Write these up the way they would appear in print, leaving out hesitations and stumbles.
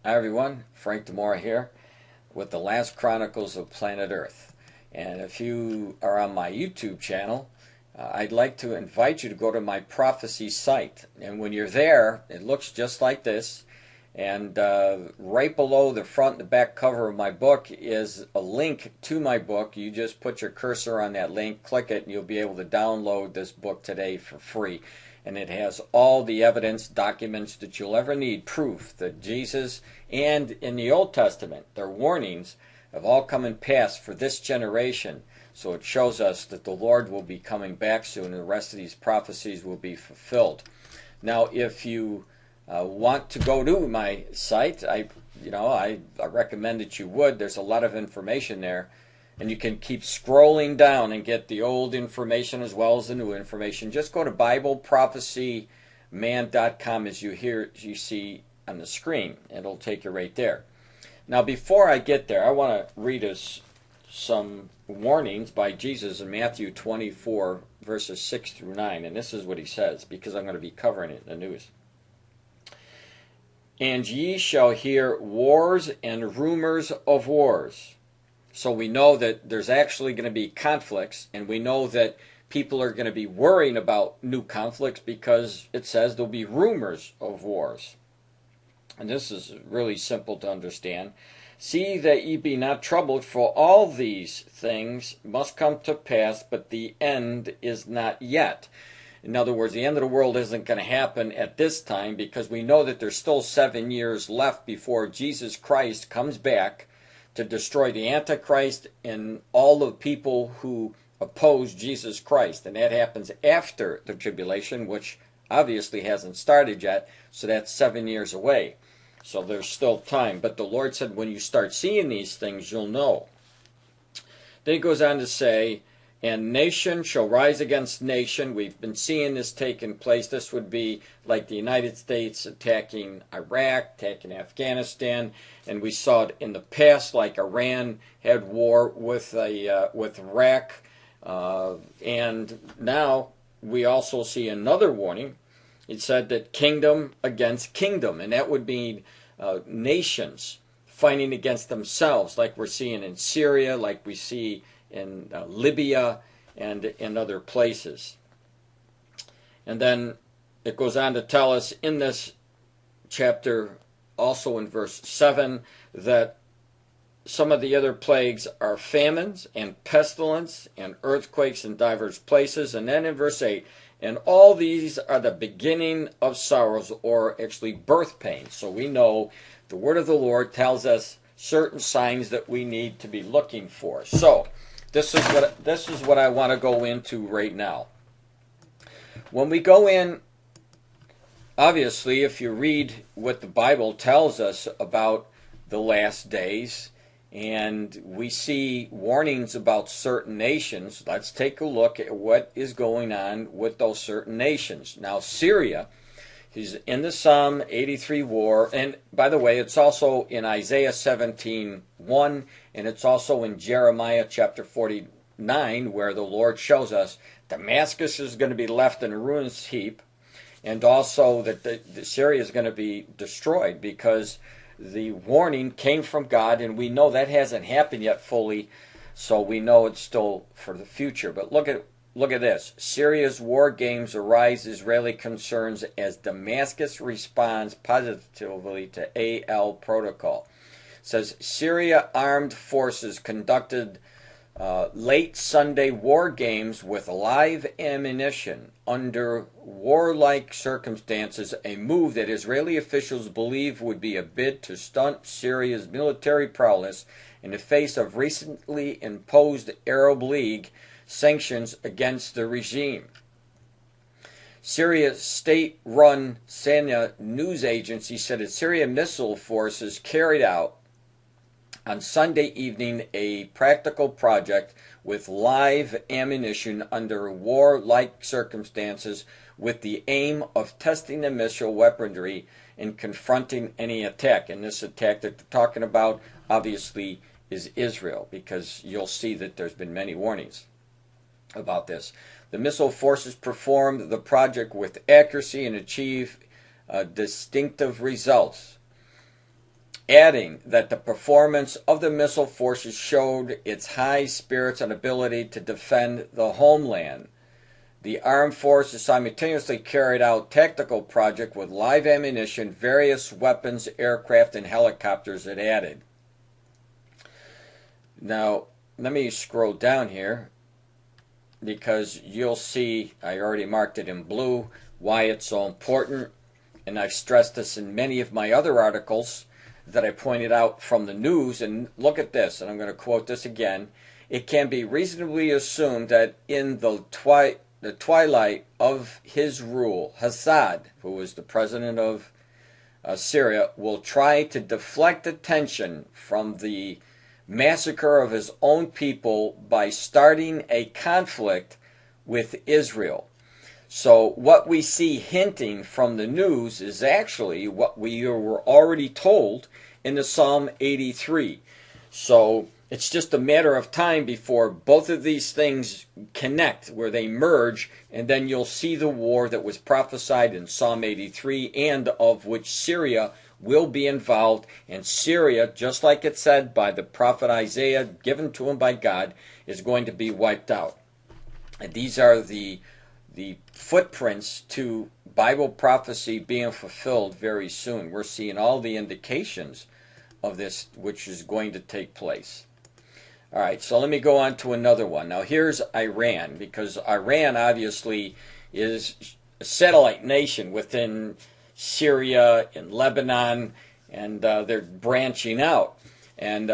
Hi everyone, Frank Demora here with the last chronicles of planet Earth. And if you are on my YouTube channel, I'd like to invite you to go to my prophecy site. And when you're there, it looks just like this. And right below the front and the back cover of my book is a link to my book. You just put your cursor on that link, click it, and you'll be able to download this book today for free. And it has all the evidence, documents that you'll ever need, proof that Jesus and in the Old Testament, their warnings have all come and passed for this generation. So it shows us that the Lord will be coming back soon and the rest of these prophecies will be fulfilled. Now, if you want to go to my site, I recommend that you would. There's a lot of information there. And you can keep scrolling down and get the old information as well as the new information. Just go to BibleProphecyMan.com as you see on the screen. It'll take you right there. Now, before I get there, I want to read us some warnings by Jesus in Matthew 24, verses 6 through 9. And this is what he says, because I'm going to be covering it in the news. And ye shall hear wars and rumors of wars. So we know that there's actually going to be conflicts, and we know that people are going to be worrying about new conflicts because it says there'll be rumors of wars. And this is really simple to understand. See that ye be not troubled, for all these things must come to pass, but the end is not yet. In other words, the end of the world isn't going to happen at this time because we know that there's still 7 years left before Jesus Christ comes back to destroy the Antichrist and all the people who oppose Jesus Christ. And that happens after the tribulation, which obviously hasn't started yet, so that's 7 years away. So there's still time. But the Lord said when you start seeing these things, you'll know. Then he goes on to say, and nation shall rise against nation. We've been seeing this taking place. This would be like the United States attacking Iraq, attacking Afghanistan, and we saw it in the past, like Iran had war with Iraq, and now we also see another warning. It said that kingdom against kingdom, and that would be nations fighting against themselves, like we're seeing in Syria, like we see in Libya and in other places. And then it goes on to tell us in this chapter, also in verse 7, that some of the other plagues are famines and pestilence and earthquakes in divers places. And then in verse 8, and all these are the beginning of sorrows, or actually birth pains. So we know the word of the Lord tells us certain signs that we need to be looking for. So this is what I want to go into right now. When we go in, obviously, if you read what the Bible tells us about the last days, and we see warnings about certain nations, let's take a look at what is going on with those certain nations. Now, Syria is in the Psalm 83 war, and by the way, it's also in Isaiah 17:1, and it's also in Jeremiah chapter 49, where the Lord shows us Damascus is going to be left in a ruinous heap, and also that the Syria is going to be destroyed because the warning came from God, and we know that hasn't happened yet fully, so we know it's still for the future. But look at this. Syria's war games arise Israeli concerns as Damascus responds positively to AL protocol. It says Syria armed forces conducted late Sunday war games with live ammunition under warlike circumstances, a move that Israeli officials believe would be a bid to stunt Syria's military prowess in the face of recently imposed Arab League sanctions against the regime. Syria's state-run Sana news agency said its Syrian missile forces carried out on Sunday evening a practical project with live ammunition under war-like circumstances with the aim of testing the missile weaponry and confronting any attack. And this attack that they're talking about obviously is Israel, because you'll see that there's been many warnings about this. The missile forces performed the project with accuracy and achieved distinctive results. adding that the performance of the missile forces showed its high spirits and ability to defend the homeland. The armed forces simultaneously carried out tactical projects with live ammunition, various weapons, aircraft, and helicopters it added. Now, let me scroll down here because you'll see I already marked it in blue why it's so important, and I've stressed this in many of my other articles that I pointed out from the news. And look at this, and I'm going to quote this again. It can be reasonably assumed that in the twilight of his rule, Assad, who was the president of Syria, will try to deflect attention from the massacre of his own people by starting a conflict with Israel. So what we see hinting from the news is actually what we were already told in the Psalm 83. So it's just a matter of time before both of these things connect, where they merge, and then you'll see the war that was prophesied in Psalm 83 and of which Syria will be involved. And Syria, just like it said by the prophet Isaiah, given to him by God, is going to be wiped out. And these are the footprints to Bible prophecy being fulfilled very soon. We're seeing all the indications of this, which is going to take place. All right, so let me go on to another one. Now here's Iran, because Iran obviously is a satellite nation within Syria and Lebanon, and they're branching out. And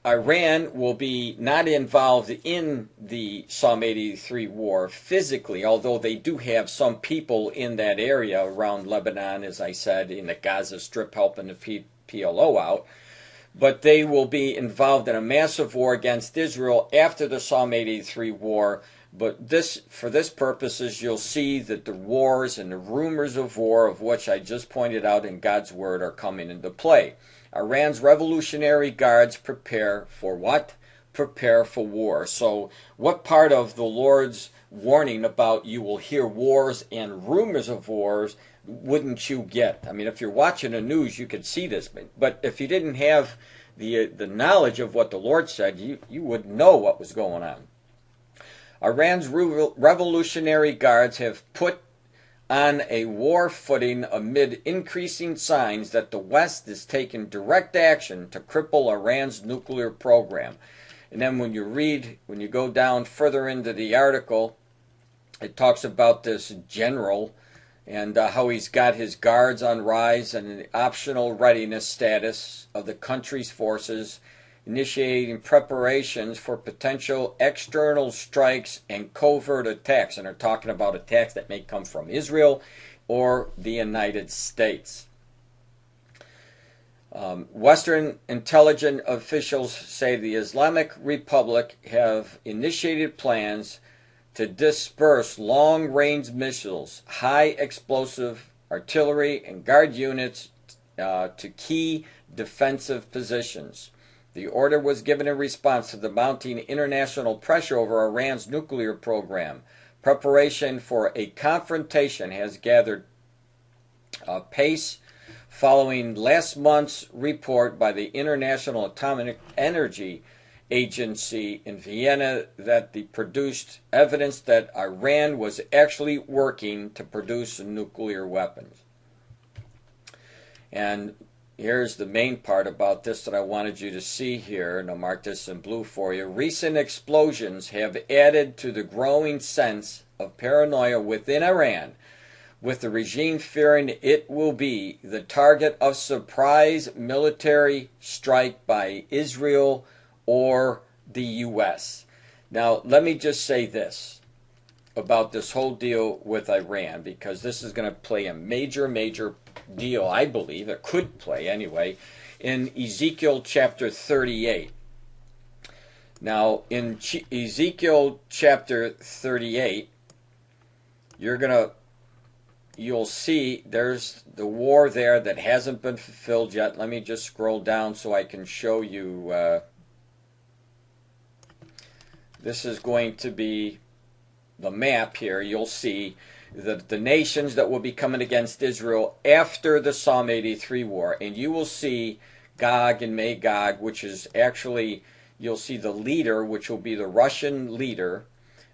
Iran will be not involved in the Psalm 83 war physically, although they do have some people in that area around Lebanon, as I said, in the Gaza Strip helping the PLO out. But they will be involved in a massive war against Israel after the Psalm 83 war. But for this purposes, you'll see that the wars and the rumors of war, of which I just pointed out in God's Word, are coming into play. Iran's Revolutionary Guards prepare for what? Prepare for war. So what part of the Lord's warning about you will hear wars and rumors of wars wouldn't you get? I mean, if you're watching the news, you could see this. But if you didn't have the knowledge of what the Lord said, you wouldn't know what was going on. Iran's Revolutionary Guards have put on a war footing amid increasing signs that the West is taking direct action to cripple Iran's nuclear program. And then when you go down further into the article, it talks about this general and how he's got his guards on rise and an optional readiness status of the country's forces, initiating preparations for potential external strikes and covert attacks. And they're talking about attacks that may come from Israel or the United States. Western intelligence officials say the Islamic Republic have initiated plans to disperse long-range missiles, high-explosive artillery, and guard units to key defensive positions. The order was given in response to the mounting international pressure over Iran's nuclear program. Preparation for a confrontation has gathered pace following last month's report by the International Atomic Energy Agency in Vienna that produced evidence that Iran was actually working to produce nuclear weapons. And here's the main part about this that I wanted you to see here, and I'll mark this in blue for you. Recent explosions have added to the growing sense of paranoia within Iran, with the regime fearing it will be the target of surprise military strike by Israel or the U.S. Now, let me just say this about this whole deal with Iran, because this is going to play a major deal, I believe, it could play anyway, in Ezekiel chapter 38. Now, in Ezekiel chapter 38, you'll see there's the war there that hasn't been fulfilled yet. Let me just scroll down so I can show you. This is going to be the map here. You'll see the nations that will be coming against Israel after the Psalm 83 war. And you will see Gog and Magog, which is actually, you'll see the leader, which will be the Russian leader,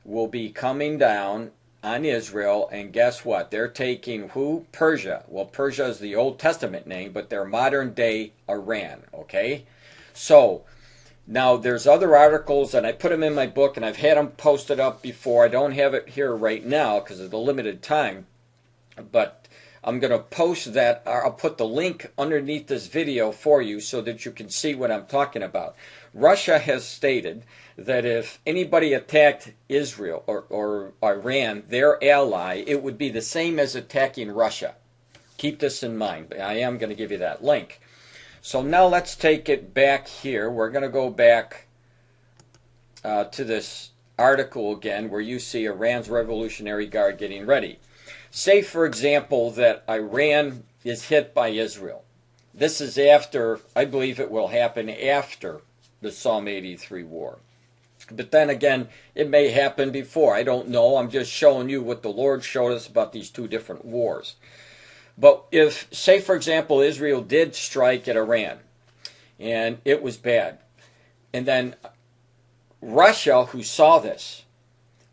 will be coming down on Israel. And guess what? They're taking who? Persia. Well, Persia is the Old Testament name, but they're modern day Iran. Okay? So, now there's other articles, and I put them in my book, and I've had them posted up before. I don't have it here right now because of the limited time, but I'm going to post that. I'll put the link underneath this video for you so that you can see what I'm talking about. Russia has stated that if anybody attacked Israel or Iran, their ally, it would be the same as attacking Russia. Keep this in mind. I am going to give you that link. So now let's take it back here. We're going to go back to this article again where you see Iran's Revolutionary Guard getting ready. Say, for example, that Iran is hit by Israel. This is after, I believe it will happen after the Psalm 83 war. But then again, it may happen before. I don't know. I'm just showing you what the Lord showed us about these two different wars. But if, say, for example, Israel did strike at Iran, and it was bad, and then Russia, who saw this,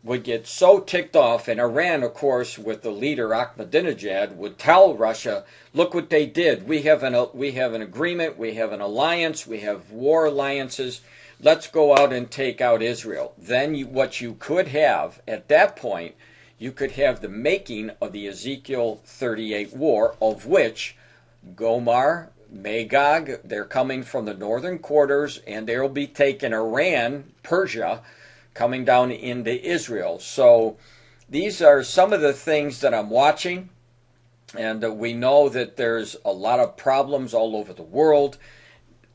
would get so ticked off, and Iran, of course, with the leader Ahmadinejad, would tell Russia, look what they did. We have an agreement, we have an alliance, we have war alliances. Let's go out and take out Israel. Then what you could have at that point, you could have the making of the Ezekiel 38 war, of which Gomer, Magog, they're coming from the northern quarters, and they'll be taking Iran, Persia, coming down into Israel. So these are some of the things that I'm watching, and we know that there's a lot of problems all over the world.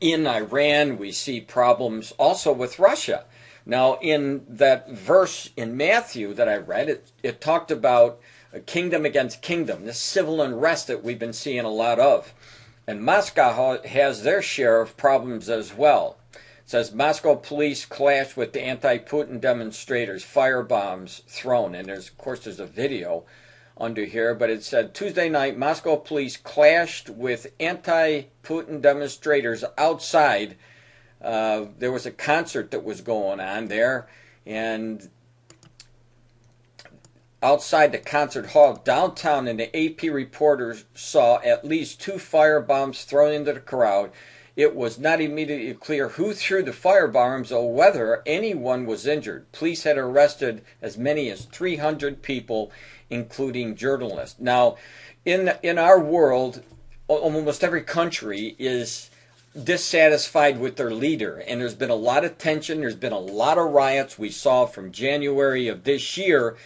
In Iran, we see problems also with Russia. Now, in that verse in Matthew that I read, it talked about a kingdom against kingdom, this civil unrest that we've been seeing a lot of. And Moscow has their share of problems as well. It says Moscow police clashed with the anti-Putin demonstrators, firebombs thrown. And of course, there's a video under here, but it said Tuesday night, Moscow police clashed with anti-Putin demonstrators outside. There was a concert that was going on there, and outside the concert hall downtown, and the AP reporters saw at least 2 firebombs thrown into the crowd. It was not immediately clear who threw the firebombs or whether anyone was injured. Police had arrested as many as 300 people, including journalists. Now, in our world, almost every country is dissatisfied with their leader, and there's been a lot of tension, there's been a lot of riots. We saw from January of this year,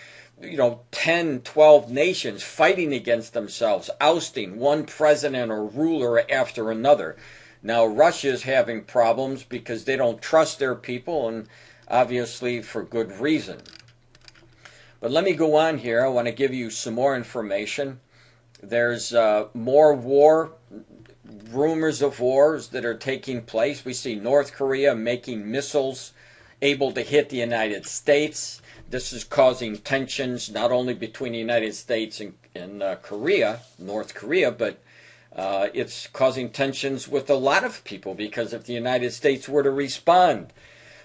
10, 12 nations fighting against themselves, ousting one president or ruler after another. Now Russia's having problems because they don't trust their people, and obviously for good reason. But let me go on here. I want to give you some more information. There's more war, rumors of wars that are taking place. We see North Korea making missiles able to hit the United States. This is causing tensions not only between the United States and North Korea, but it's causing tensions with a lot of people, because if the United States were to respond.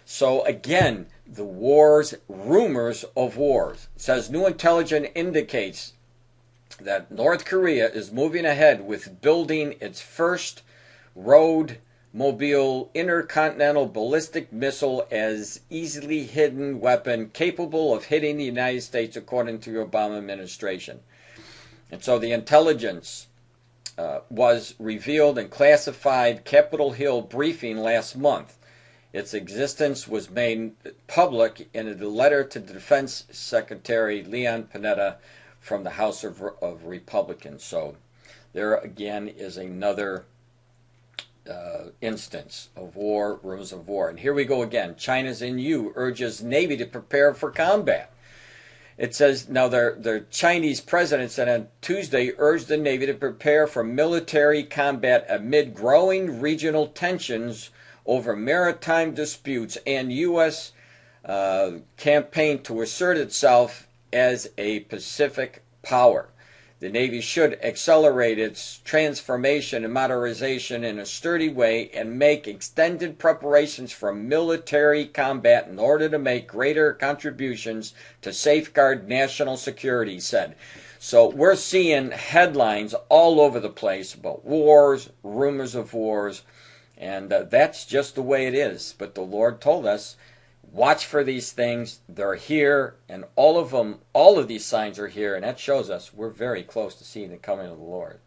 So again, the wars, rumors of wars. It says new intelligence indicates that North Korea is moving ahead with building its first road mobile intercontinental ballistic missile as easily hidden weapon capable of hitting the United States, according to the Obama administration. And so the intelligence was revealed in classified Capitol Hill briefing last month. Its existence was made public in a letter to Defense Secretary Leon Panetta from the House of Republicans. So there again is another instance of war, rumors of war. And here we go again. China's EU urges Navy to prepare for combat. It says, now their Chinese president said on Tuesday urged the Navy to prepare for military combat amid growing regional tensions over maritime disputes and U.S. Campaign to assert itself as a Pacific power. The Navy should accelerate its transformation and modernization in a sturdy way and make extended preparations for military combat in order to make greater contributions to safeguard national security, he said. So we're seeing headlines all over the place about wars, rumors of wars, and that's just the way it is. But the Lord told us, watch for these things. They're here, and all of these signs are here, and that shows us we're very close to seeing the coming of the Lord.